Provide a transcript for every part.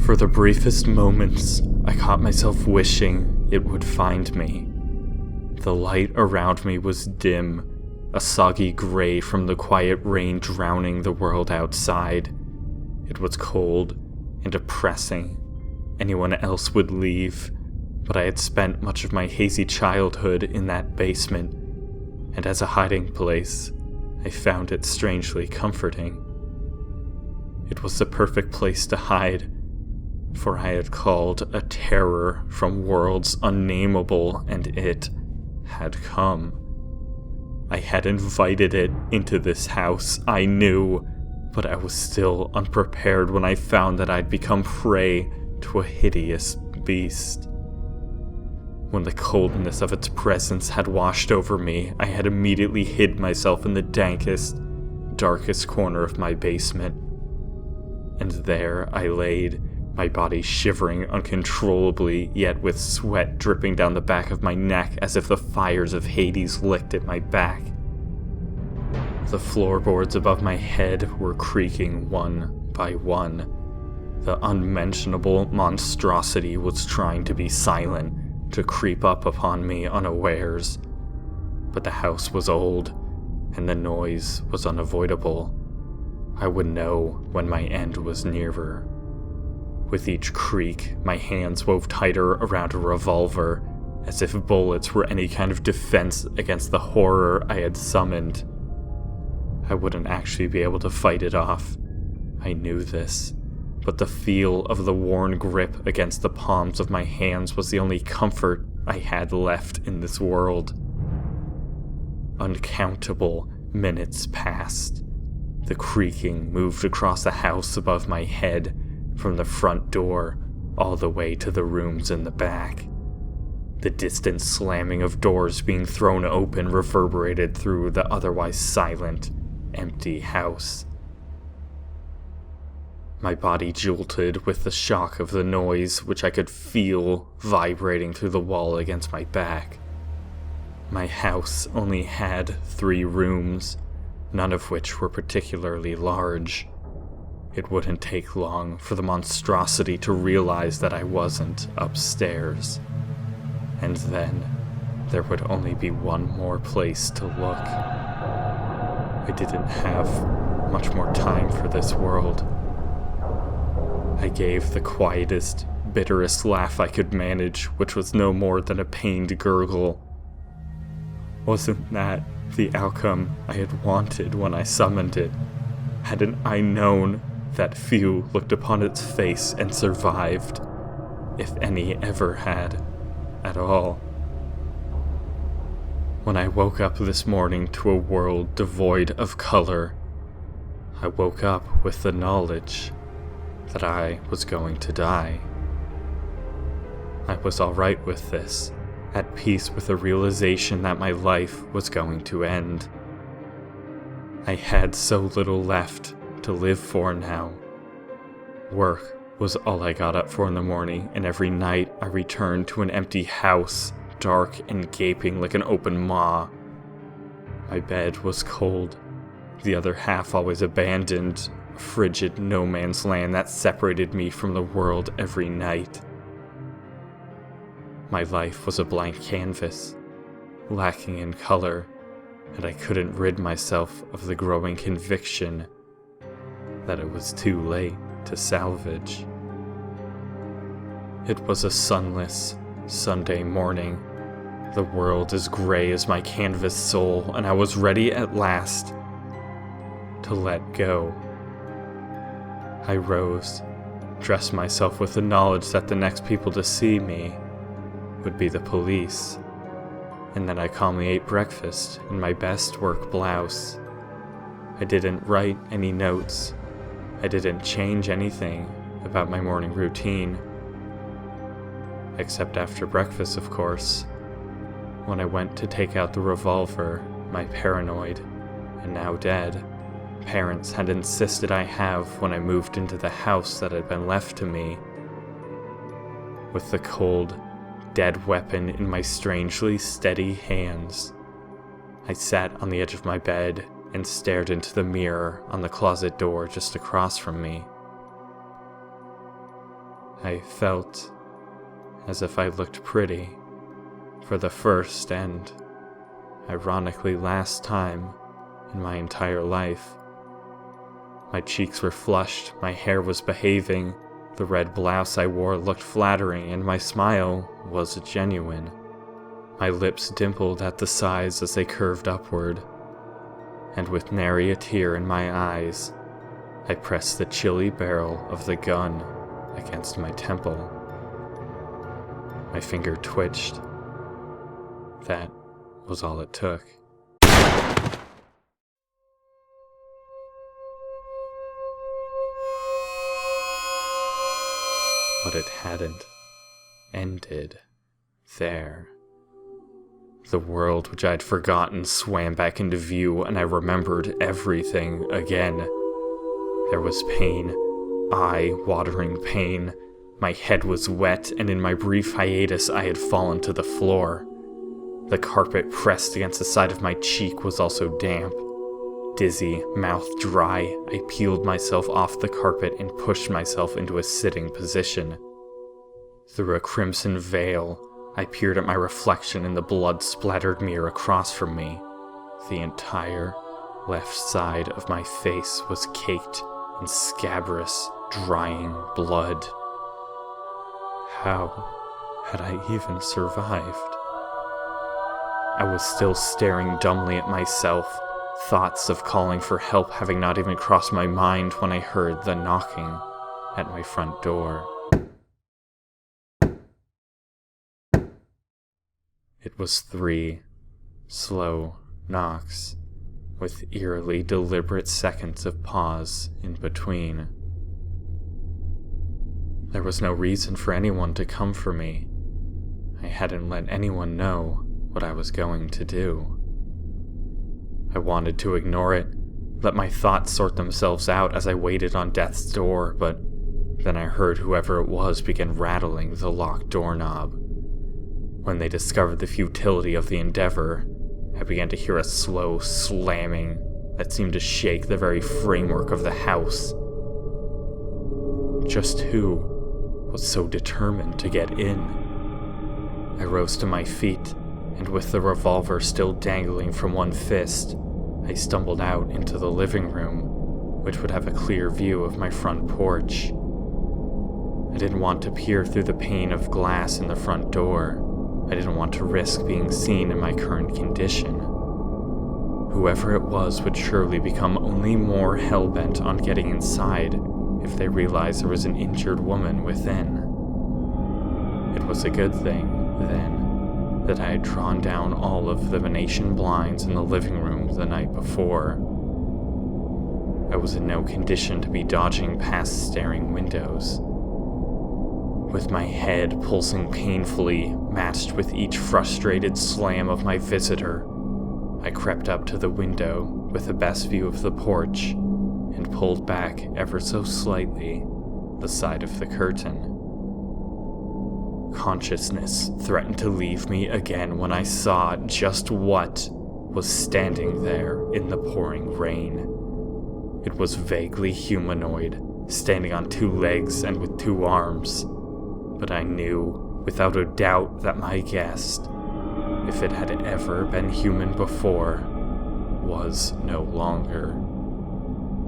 For the briefest moments, I caught myself wishing it would find me. The light around me was dim, a soggy gray from the quiet rain drowning the world outside. It was cold and depressing. Anyone else would leave, but I had spent much of my hazy childhood in that basement, and as a hiding place, I found it strangely comforting. It was the perfect place to hide, for I had called a terror from worlds unnameable, and it had come. I had invited it into this house, I knew, but I was still unprepared when I found that I'd become prey to a hideous beast. When the coldness of its presence had washed over me, I had immediately hid myself in the dankest, darkest corner of my basement. And there I laid, my body shivering uncontrollably, yet with sweat dripping down the back of my neck as if the fires of Hades licked at my back. The floorboards above my head were creaking one by one. The unmentionable monstrosity was trying to be silent, to creep up upon me unawares. But the house was old, and the noise was unavoidable. I would know when my end was nearer. With each creak, my hands wove tighter around a revolver, as if bullets were any kind of defense against the horror I had summoned. I wouldn't actually be able to fight it off. I knew this, but the feel of the worn grip against the palms of my hands was the only comfort I had left in this world. Uncountable minutes passed. The creaking moved across the house above my head, from the front door all the way to the rooms in the back. The distant slamming of doors being thrown open reverberated through the otherwise silent, empty house. My body jolted with the shock of the noise, which I could feel vibrating through the wall against my back. My house only had 3 rooms, none of which were particularly large. It wouldn't take long for the monstrosity to realize that I wasn't upstairs. And then, there would only be one more place to look. I didn't have much more time for this world. I gave the quietest, bitterest laugh I could manage, which was no more than a pained gurgle. Wasn't that the outcome I had wanted when I summoned it? Hadn't I known that few looked upon its face and survived, if any ever had, at all? When I woke up this morning to a world devoid of color, I woke up with the knowledge that I was going to die. I was alright with this, at peace with the realization that my life was going to end. I had so little left to live for now. Work was all I got up for in the morning, and every night I returned to an empty house, dark and gaping like an open maw. My bed was cold, the other half always abandoned, a frigid no man's land that separated me from the world every night. My life was a blank canvas, lacking in color, and I couldn't rid myself of the growing conviction that it was too late to salvage. It was a sunless Sunday morning, the world as gray as my canvas soul, and I was ready at last to let go. I rose, dressed myself with the knowledge that the next people to see me would be the police, and then I calmly ate breakfast in my best work blouse. I didn't write any notes. I didn't change anything about my morning routine. Except after breakfast, of course, when I went to take out the revolver my paranoid, and now dead, parents had insisted I have when I moved into the house that had been left to me. With the cold, dead weapon in my strangely steady hands, I sat on the edge of my bed and stared into the mirror on the closet door just across from me. I felt as if I looked pretty for the first and, ironically, last time in my entire life. My cheeks were flushed, my hair was behaving, the red blouse I wore looked flattering, and my smile was genuine. My lips dimpled at the sides as they curved upward, and with nary a tear in my eyes, I pressed the chilly barrel of the gun against my temple. My finger twitched. That was all it took. But it hadn't ended there. The world which I'd forgotten swam back into view, and I remembered everything again. There was pain, eye-watering pain. My head was wet, and in my brief hiatus I had fallen to the floor. The carpet pressed against the side of my cheek was also damp. Dizzy, mouth dry, I peeled myself off the carpet and pushed myself into a sitting position. Through a crimson veil, I peered at my reflection in the blood-splattered mirror across from me. The entire left side of my face was caked in scabrous, drying blood. How had I even survived? I was still staring dumbly at myself, thoughts of calling for help having not even crossed my mind when I heard the knocking at my front door. It was 3 slow knocks, with eerily deliberate seconds of pause in between. There was no reason for anyone to come for me. I hadn't let anyone know what I was going to do. I wanted to ignore it, let my thoughts sort themselves out as I waited on death's door, but then I heard whoever it was begin rattling the locked doorknob. When they discovered the futility of the endeavor, I began to hear a slow slamming that seemed to shake the very framework of the house. Just who was so determined to get in? I rose to my feet, and with the revolver still dangling from one fist, I stumbled out into the living room, which would have a clear view of my front porch. I didn't want to peer through the pane of glass in the front door. I didn't want to risk being seen in my current condition. Whoever it was would surely become only more hell-bent on getting inside if they realized there was an injured woman within. It was a good thing, then, that I had drawn down all of the Venetian blinds in the living room the night before. I was in no condition to be dodging past staring windows. With my head pulsing painfully, matched with each frustrated slam of my visitor, I crept up to the window with the best view of the porch and pulled back ever so slightly the side of the curtain. Consciousness threatened to leave me again when I saw just what was standing there in the pouring rain. It was vaguely humanoid, standing on 2 legs and with 2 arms, but I knew without a doubt that my guest, if it had ever been human before, was no longer.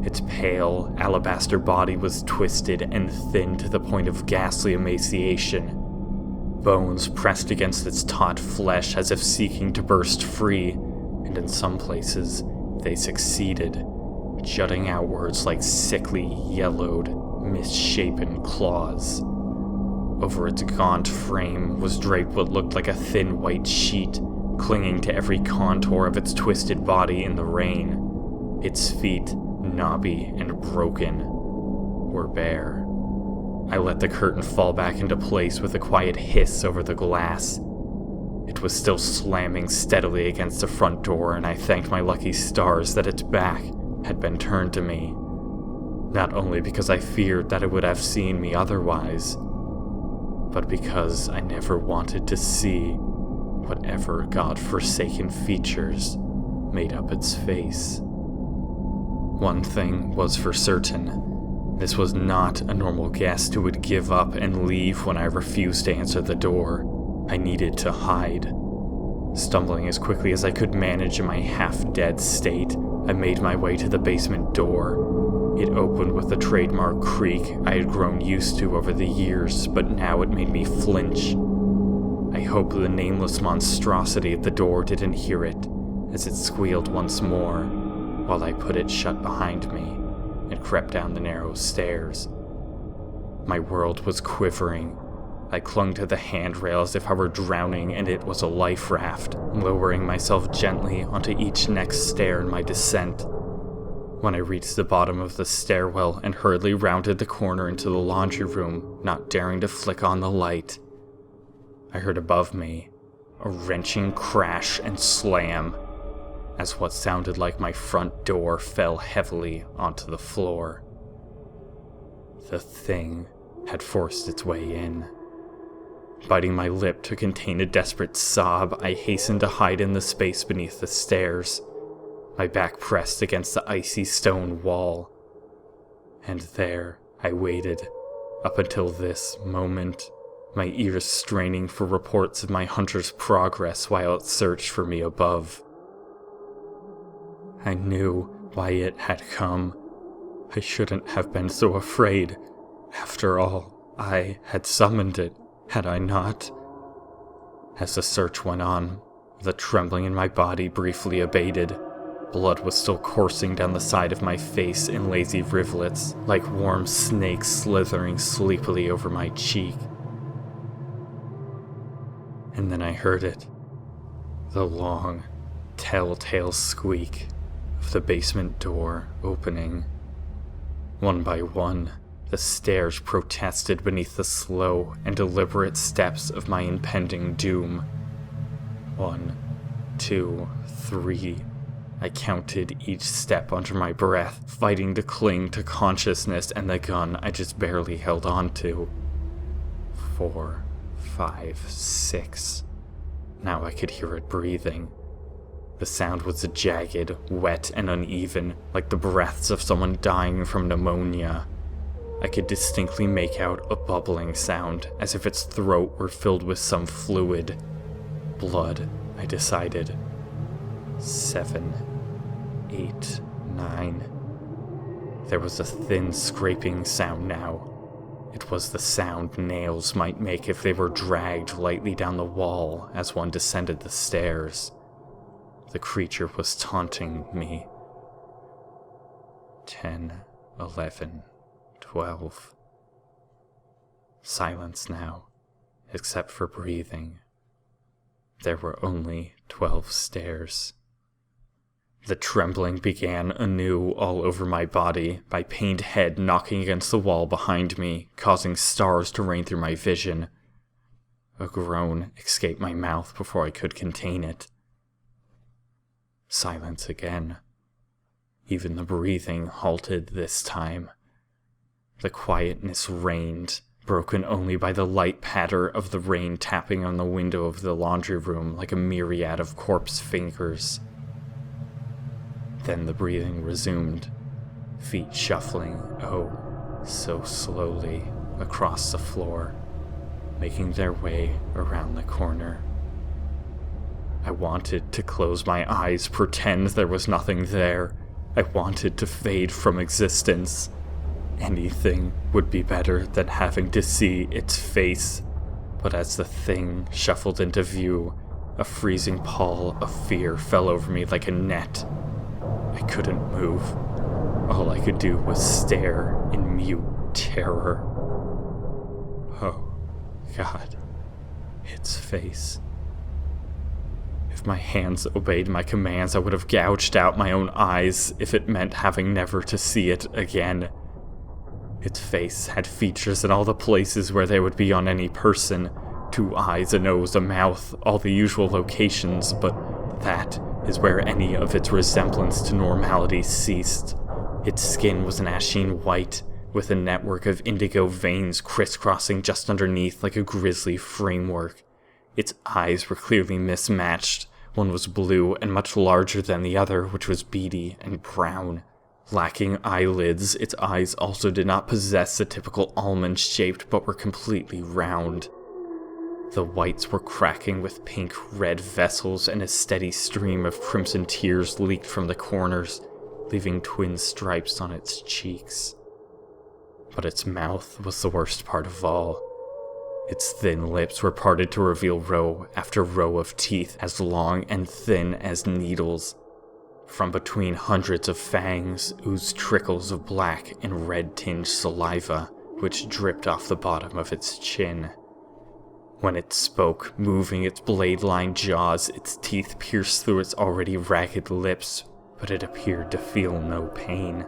Its pale, alabaster body was twisted and thin to the point of ghastly emaciation. Bones pressed against its taut flesh as if seeking to burst free, and in some places they succeeded, jutting outwards like sickly, yellowed, misshapen claws. Over its gaunt frame was draped what looked like a thin white sheet, clinging to every contour of its twisted body in the rain. Its feet, knobby and broken, were bare. I let the curtain fall back into place with a quiet hiss over the glass. It was still slamming steadily against the front door, and I thanked my lucky stars that its back had been turned to me. Not only because I feared that it would have seen me otherwise, but because I never wanted to see whatever God-forsaken features made up its face. One thing was for certain. This was not a normal guest who would give up and leave when I refused to answer the door. I needed to hide. Stumbling as quickly as I could manage in my half-dead state, I made my way to the basement door. It opened with the trademark creak I had grown used to over the years, but now it made me flinch. I hope the nameless monstrosity at the door didn't hear it, as it squealed once more, while I put it shut behind me and crept down the narrow stairs. My world was quivering. I clung to the handrail as if I were drowning and it was a life raft, lowering myself gently onto each next stair in my descent. When I reached the bottom of the stairwell and hurriedly rounded the corner into the laundry room, not daring to flick on the light, I heard above me a wrenching crash and slam as what sounded like my front door fell heavily onto the floor. The thing had forced its way in. Biting my lip to contain a desperate sob, I hastened to hide in the space beneath the stairs, my back pressed against the icy stone wall. And there I waited, up until this moment, my ears straining for reports of my hunter's progress while it searched for me above. I knew why it had come. I shouldn't have been so afraid. After all, I had summoned it, had I not? As the search went on, the trembling in my body briefly abated. Blood was still coursing down the side of my face in lazy rivulets, like warm snakes slithering sleepily over my cheek. And then I heard it. The long, telltale squeak of the basement door opening. One by one, the stairs protested beneath the slow and deliberate steps of my impending doom. 1, 2, 3. I counted each step under my breath, fighting to cling to consciousness and the gun I just barely held on to. 4, 5, 6. Now I could hear it breathing. The sound was jagged, wet, and uneven, like the breaths of someone dying from pneumonia. I could distinctly make out a bubbling sound, as if its throat were filled with some fluid. Blood, I decided. 7, 8, 9. There was a thin scraping sound now. It was the sound nails might make if they were dragged lightly down the wall as one descended the stairs. The creature was taunting me. 10, 11, 12. Silence now, except for breathing. There were only 12 stairs. The trembling began anew all over my body, my pained head knocking against the wall behind me, causing stars to rain through my vision. A groan escaped my mouth before I could contain it. Silence again. Even the breathing halted this time. The quietness reigned, broken only by the light patter of the rain tapping on the window of the laundry room like a myriad of corpse fingers. Then the breathing resumed, feet shuffling, oh, so slowly, across the floor, making their way around the corner. I wanted to close my eyes, pretend there was nothing there. I wanted to fade from existence. Anything would be better than having to see its face. But as the thing shuffled into view, a freezing pall of fear fell over me like a net. I couldn't move. All I could do was stare in mute terror. Oh, God. Its face. If my hands obeyed my commands, I would have gouged out my own eyes if it meant having never to see it again. Its face had features in all the places where they would be on any person. 2 eyes, a nose, a mouth, all the usual locations, but that is where any of its resemblance to normality ceased. Its skin was an ashen white, with a network of indigo veins crisscrossing just underneath like a grisly framework. Its eyes were clearly mismatched. One was blue and much larger than the other, which was beady and brown. Lacking eyelids, its eyes also did not possess the typical almond shaped but were completely round. The whites were cracking with pink-red vessels, and a steady stream of crimson tears leaked from the corners, leaving twin stripes on its cheeks. But its mouth was the worst part of all. Its thin lips were parted to reveal row after row of teeth as long and thin as needles. From between hundreds of fangs oozed trickles of black and red-tinged saliva, which dripped off the bottom of its chin. When it spoke, moving its blade-lined jaws, its teeth pierced through its already ragged lips, but it appeared to feel no pain.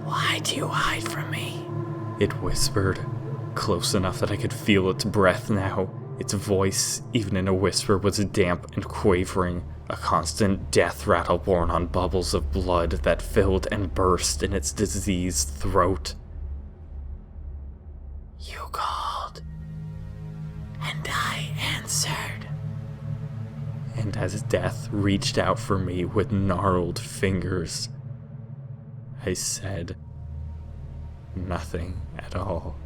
"Why do you hide from me?" It whispered, close enough that I could feel its breath now. Its voice, even in a whisper, was damp and quavering, a constant death rattle borne on bubbles of blood that filled and burst in its diseased throat. "You called, and I answered." And as death reached out for me with gnarled fingers, I said nothing at all.